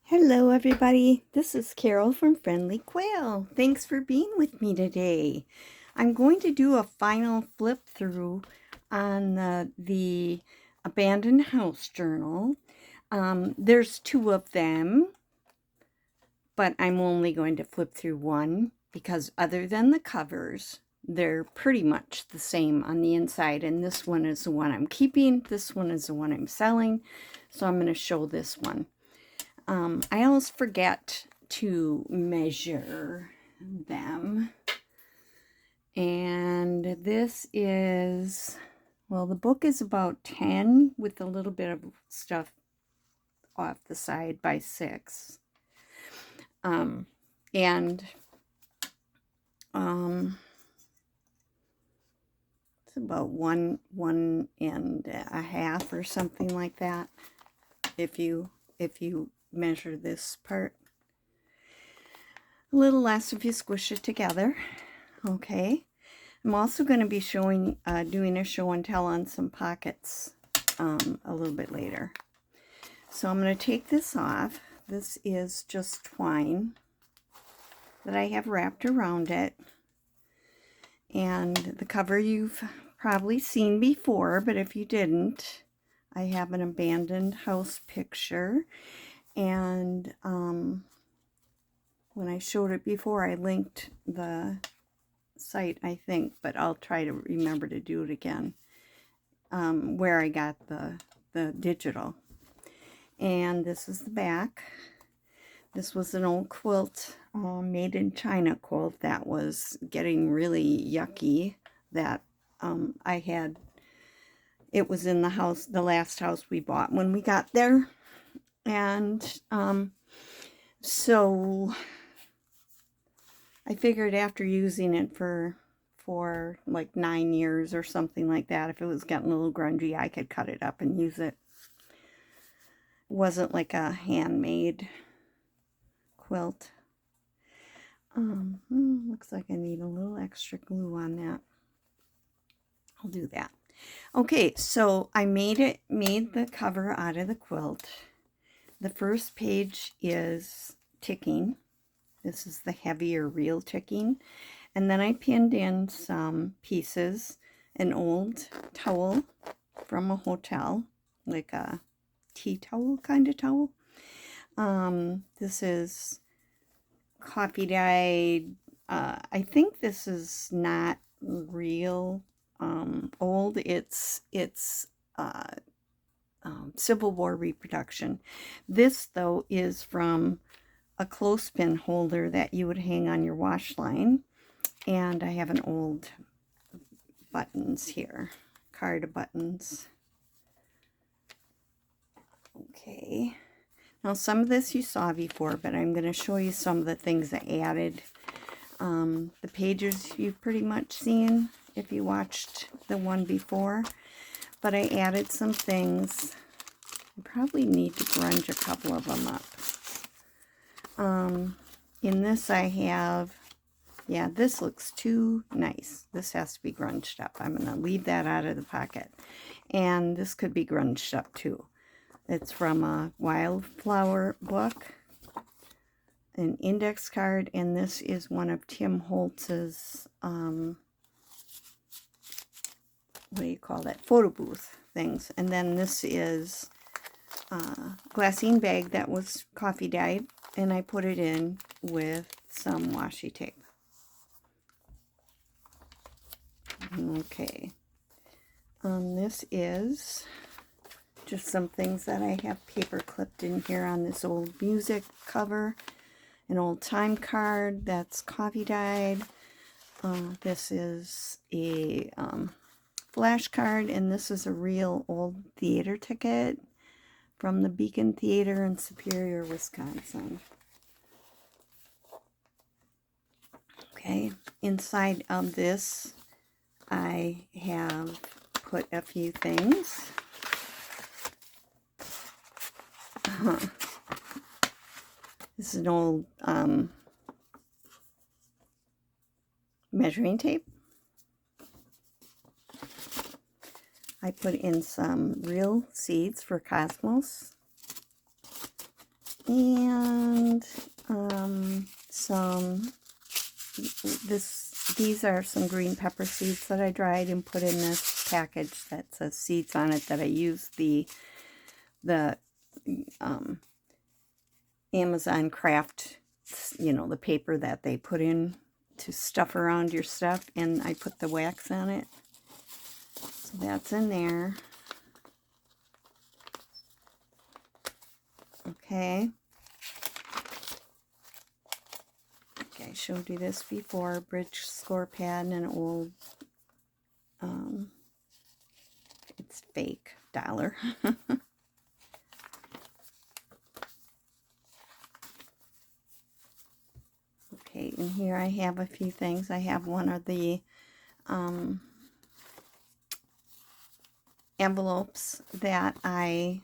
Hello, everybody. This is Carol from Friendly Quail. Thanks for being with me today. I'm going to do a final flip through on the Abandoned House Journal. There's two of them, but I'm only going to flip through one because other than the covers, they're pretty much the same on the inside. And this one is the one I'm keeping. This one is the one I'm selling. So I'm going to show this one. I always forget to measure them. And this is, well, the book is about 10 with a little bit of stuff off the side by 6. It's about one and a half or something like that. If you measure this part. A little less if you squish it together. Okay. I'm also going to be showing, doing a show and tell on some pockets a little bit later. So I'm going to take this off. This is just twine that I have wrapped around it. And the cover you've probably seen before, but if you didn't, I have an abandoned house picture. And when I showed it before, I linked the site, I think, but I'll try to remember to do it again, where I got the digital. And this is the back. This was an old quilt, made in China quilt that was getting really yucky, that I had. It was in the house, the last house we bought when we got there. And so I figured after using it for like 9 years or something like that, if it was getting a little grungy, I could cut it up and use it. It wasn't like a handmade quilt. Looks like I need a little extra glue on that. I'll do that. Okay, so I made the cover out of the quilt. The first page is ticking. This is the heavier real ticking. And then I pinned in some pieces, an old towel from a hotel, like a tea towel kind of towel. This is coffee dyed. I think this is not real old. It's Civil War reproduction. This, though, is from a clothespin holder that you would hang on your wash line. And I have an old buttons here, card buttons. Okay. Now some of this you saw before, but I'm going to show you some of the things I added. The pages you've pretty much seen if you watched the one before. But I added some things. I probably need to grunge a couple of them up. In this I have, yeah, this looks too nice. This has to be grunged up. I'm going to leave that out of the pocket. And this could be grunged up too. It's from a wildflower book, an index card, and this is one of Tim Holtz's, what do you call that, photo booth things. And then this is a glassine bag that was coffee dyed, and I put it in with some washi tape. Okay. This is just some things that I have paper clipped in here on this old music cover. An old time card that's coffee dyed. This is a flash card, and this is a real old theater ticket from the Beacon Theater in Superior, Wisconsin. Okay, inside of this I have put a few things. This is an old measuring tape. I put in some real seeds for cosmos. And these are some green pepper seeds that I dried and put in this package that says seeds on it, that I used the Amazon craft, the paper that they put in to stuff around your stuff, and I put the wax on it. So that's in there. Okay. I showed you this before. Bridge score pad and an old, it's fake dollar. Okay, and here I have a few things. I have one of the envelopes that I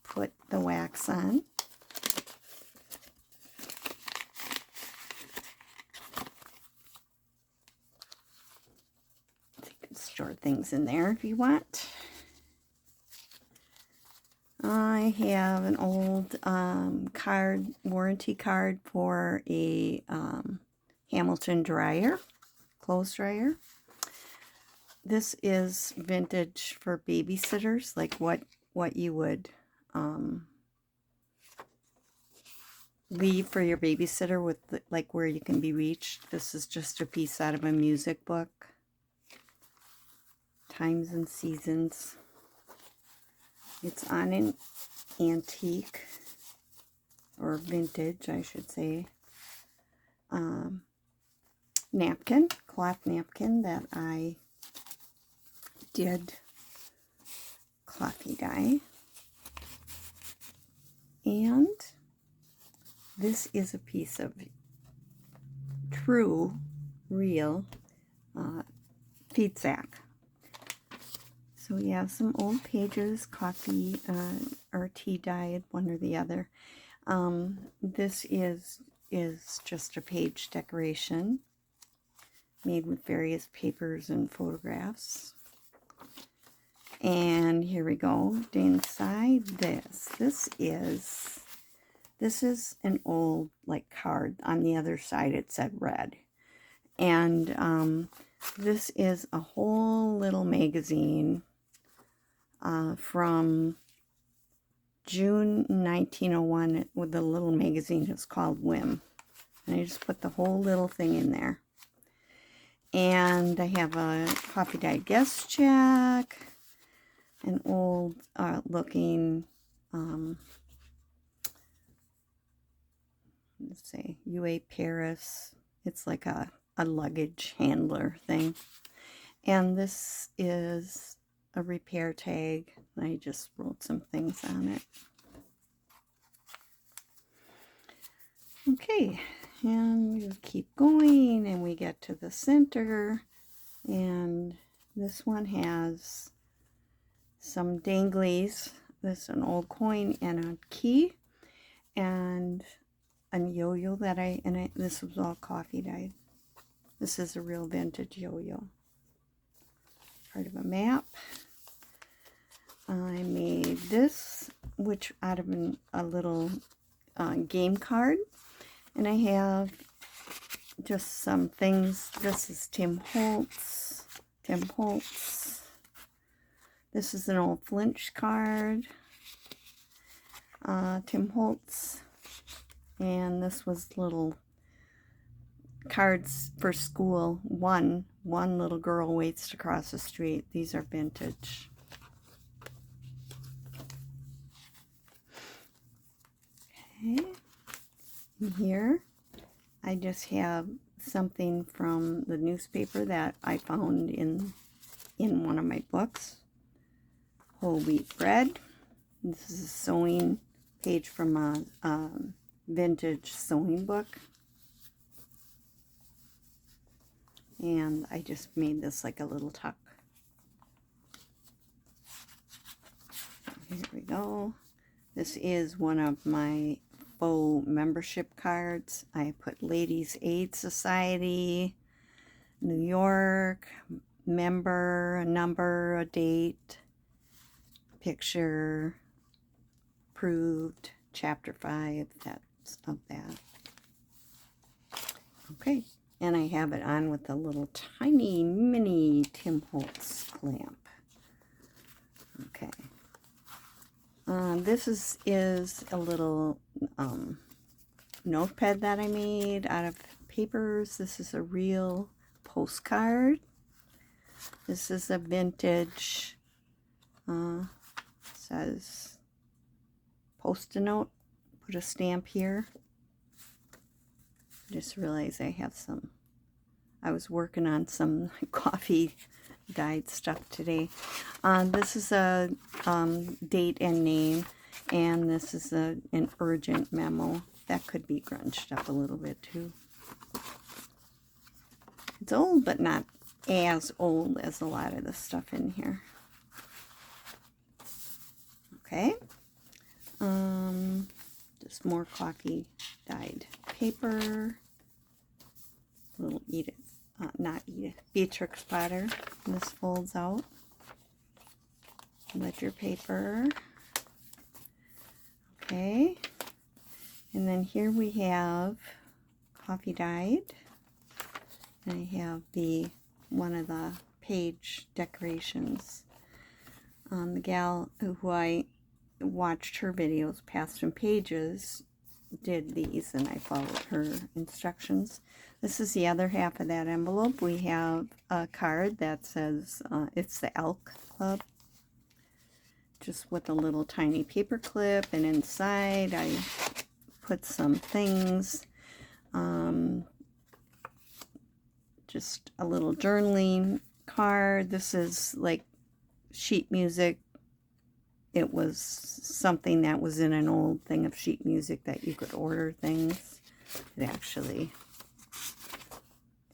put the wax on. You can store things in there if you want. I have an old warranty card for a Hamilton dryer, clothes dryer. This is vintage for babysitters, like what you would leave for your babysitter, with like where you can be reached. This is just a piece out of a music book. Times and Seasons. It's on an antique, or vintage, I should say, napkin, cloth napkin that I did coffee dye. And this is a piece of true, real feed sack. So we have some old pages, coffee or tea dyed, one or the other. This is just a page decoration made with various papers and photographs. And here we go. Inside this is an old like card. On the other side it said red. And this is a whole little magazine from June 1901. With the little magazine, it's called Whim. And I just put the whole little thing in there. And I have a coffee dyed guest check, an old looking, let's say, UA Paris. It's like a luggage handler thing. And this is a repair tag. I just wrote some things on it. Okay, and we keep going and we get to the center, and this one has some danglies. This is an old coin and a key, and a yo-yo that this was all coffee dyed. This is a real vintage yo-yo. Part of a map. I made this, which out of a little game card. And I have just some things. This is Tim Holtz. This is an old flinch card. Tim Holtz. And this was little cards for school. One little girl waits to cross the street. These are vintage. Okay. And here I just have something from the newspaper that I found in one of my books. Whole wheat bread. This is a sewing page from a vintage sewing book. And I just made this like a little tuck. Here we go. This is one of my faux membership cards. I put Ladies Aid Society, New York, member, a number, a date, picture, approved, chapter 5, that's of that. Okay, and I have it on with a little tiny mini Tim Holtz clamp. Okay. This is a little notepad that I made out of papers. This is a real postcard. This is a vintage, says post-a note, put a stamp here. Just realized I was working on some coffee dyed stuff today. This is a date and name, and this is an urgent memo. That could be grunged up a little bit too. It's old, but not as old as a lot of the stuff in here. Okay. Just more coffee dyed paper. Little Beatrix Potter. This folds out. Ledger paper. Okay. And then here we have coffee dyed. And I have one of the page decorations. The gal who I watched her videos, Past and Pages, did these, and I followed her instructions. This is the other half of that envelope. We have a card that says it's the Elk Club, just with a little tiny paper clip, and inside I put some things, just a little journaling card. This is like sheet music. It was something that was in an old thing of sheet music that you could order things.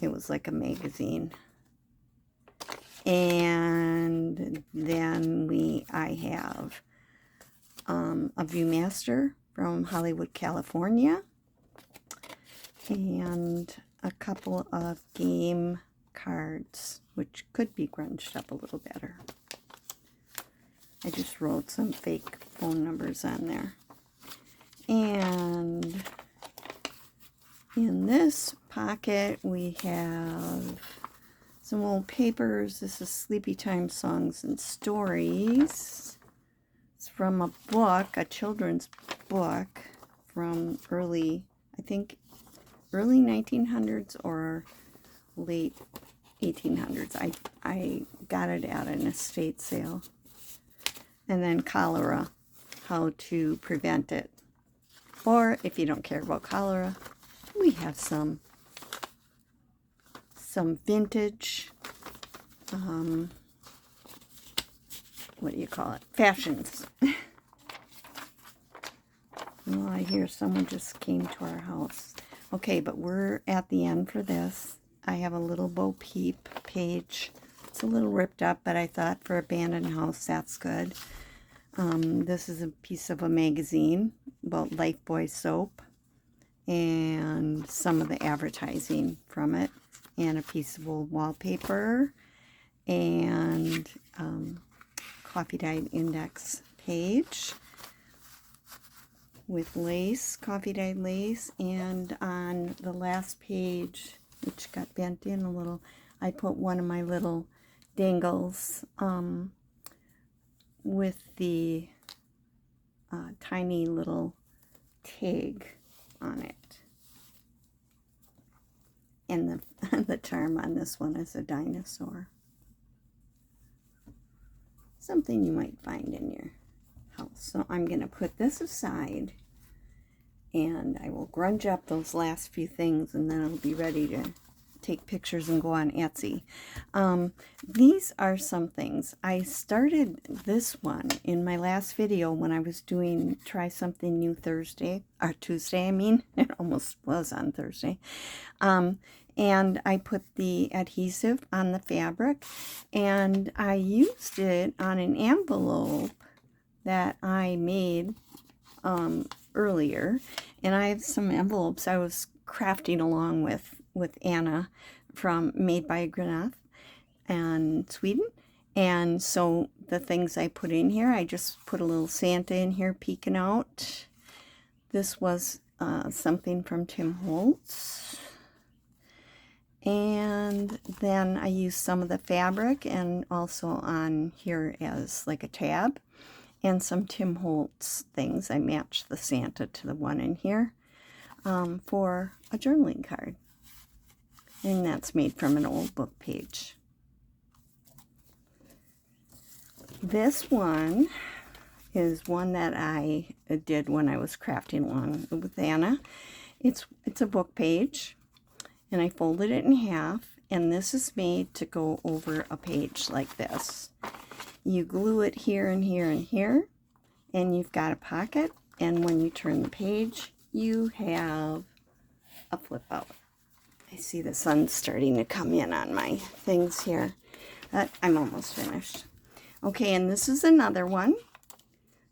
It was like a magazine. And then I have a Viewmaster from Hollywood, California, and a couple of game cards, which could be grunged up a little better. I just wrote some fake phone numbers on there. And in this pocket we have some old papers. This is Sleepy Time Songs and Stories. It's from a book, a children's book from early 1900s or late 1800s. I got it at an estate sale. And then cholera, how to prevent it. Or if you don't care about cholera, we have some vintage, what do you call it? Fashions. Well, I hear someone just came to our house. Okay, but we're at the end for this. I have a little Bo Peep page. It's a little ripped up, but I thought for abandoned house, that's good. This is a piece of a magazine about Lifebuoy soap and some of the advertising from it, and a piece of old wallpaper, and coffee dyed index page with lace, coffee dyed lace. And on the last page, which got bent in a little, I put one of my little dangles with the tiny little tag on it. And the charm on this one is a dinosaur. Something you might find in your house. So I'm going to put this aside, and I will grunge up those last few things, and then I'll be ready to take pictures and go on Etsy. These are some things. I started this one in my last video when I was doing Try Something New Tuesday, I mean. It almost was on Thursday. And I put the adhesive on the fabric, and I used it on an envelope that I made earlier. And I have some envelopes I was crafting along with Anna from Made by Granath and Sweden. And so the things I put in here, I just put a little Santa in here peeking out. This was something from Tim Holtz. And then I used some of the fabric and also on here as like a tab. And some Tim Holtz things. I matched the Santa to the one in here for a journaling card. And that's made from an old book page. This one is one that I did when I was crafting along with Anna. It's a book page, and I folded it in half, and this is made to go over a page like this. You glue it here and here and here, and you've got a pocket, and when you turn the page, you have a flip out. I see the sun starting to come in on my things here, but I'm almost finished. Okay, and this is another one.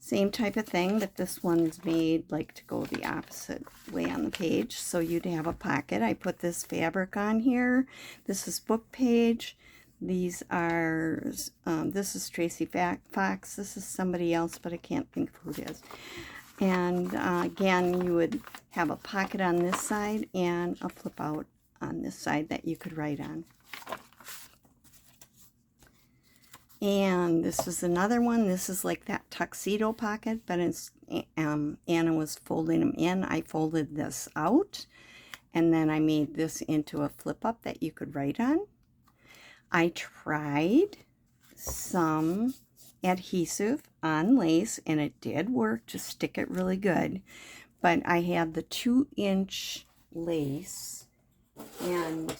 Same type of thing, but this one is made like to go the opposite way on the page. So you'd have a pocket. I put this fabric on here. This is book page. These are, this is Tracy Fox. This is somebody else, but I can't think of who it is. And again, you would have a pocket on this side and a flip out on this side that you could write on. And this is another one. This is like that tuxedo pocket, but it's Anna was folding them in. I folded this out, and then I made this into a flip up that you could write on. I tried some adhesive on lace, and it did work to stick it really good. But I had the 2-inch lace, and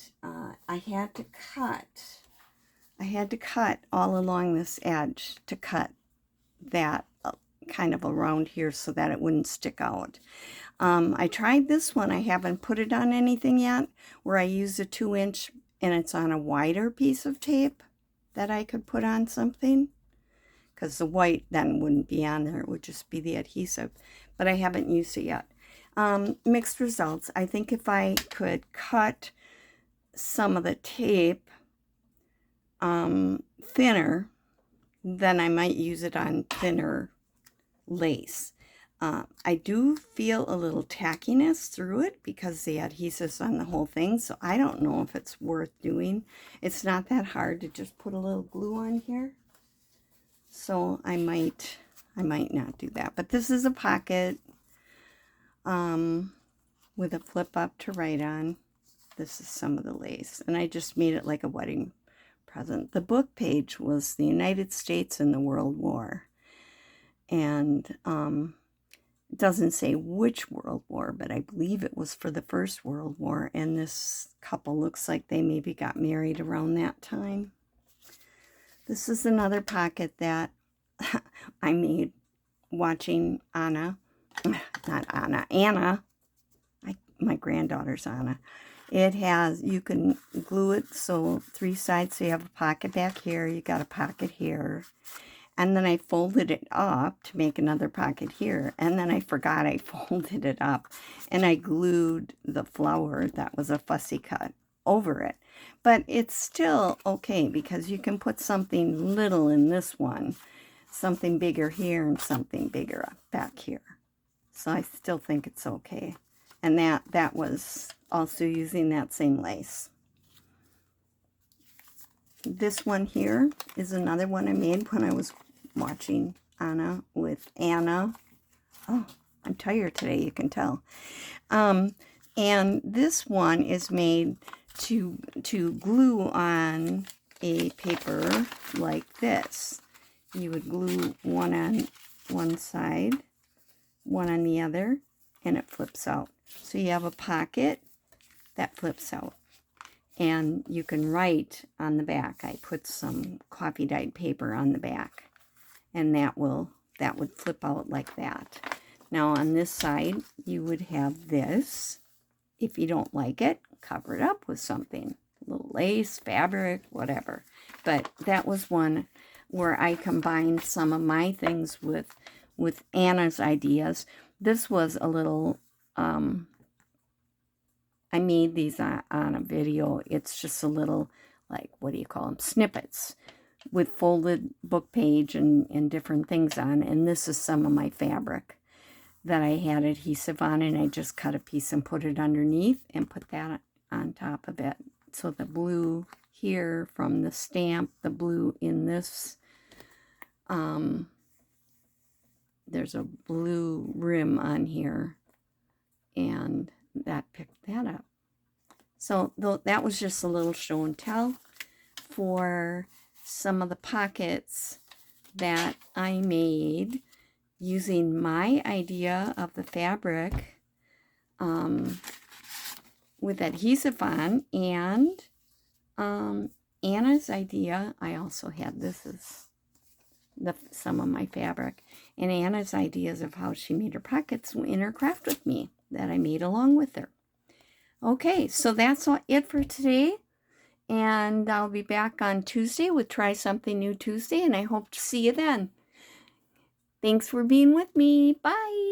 I had to cut all along this edge to cut that kind of around here so that it wouldn't stick out. I tried this one. I haven't put it on anything yet, where I used a 2-inch and it's on a wider piece of tape that I could put on something, because the white then wouldn't be on there. It would just be the adhesive, but I haven't used it yet. Mixed results. I think if I could cut some of the tape thinner, then I might use it on thinner lace. I do feel a little tackiness through it because the adhesive's on the whole thing, so I don't know if it's worth doing. It's not that hard to just put a little glue on here, so I might not do that. But this is a pocket with a flip up to write on. This is some of the lace, and I just made it like a wedding present. The book page was the United States and the World War, and it doesn't say which World War, but I believe it was for the First World War, and this couple looks like they maybe got married around that time. This is another pocket that I made watching Anna, my granddaughter's Anna. It has, you can glue it so 3 sides, so you have a pocket back here, you got a pocket here, and then I folded it up to make another pocket here, and then I forgot I folded it up, and I glued the flower that was a fussy cut over it. But it's still okay because you can put something little in this one, something bigger here, and something bigger back here. So I still think it's okay. And that was also using that same lace. This one here is another one I made when I was watching Anna with Anna. Oh, I'm tired today, you can tell. And this one is made to glue on a paper like this. You would glue one on one side, one on the other, and it flips out. So you have a pocket that flips out, and you can write on the back. I put some coffee dyed paper on the back, and that would flip out like that. Now on this side you would have this. If you don't like it, cover it up with something, a little lace, fabric, whatever. But that was one where I combined some of my things with Anna's ideas. This was a little I made these on a video. It's just a little, like, what do you call them? Snippets. with folded book page and different things on. And this is some of my fabric that I had adhesive on, and I just cut a piece and put it underneath and put that on top of it. So the blue here from the stamp, the blue in this, there's a blue rim on here, and that picked that up. So that was just a little show and tell for some of the pockets that I made using my idea of the fabric with adhesive on, and Anna's idea. I also had, this is some of my fabric, and Anna's ideas of how she made her pockets in her craft with me that I made along with her. Okay, so that's it for today, and I'll be back on Tuesday with Try Something New Tuesday, and I hope to see you then. Thanks for being with me. Bye.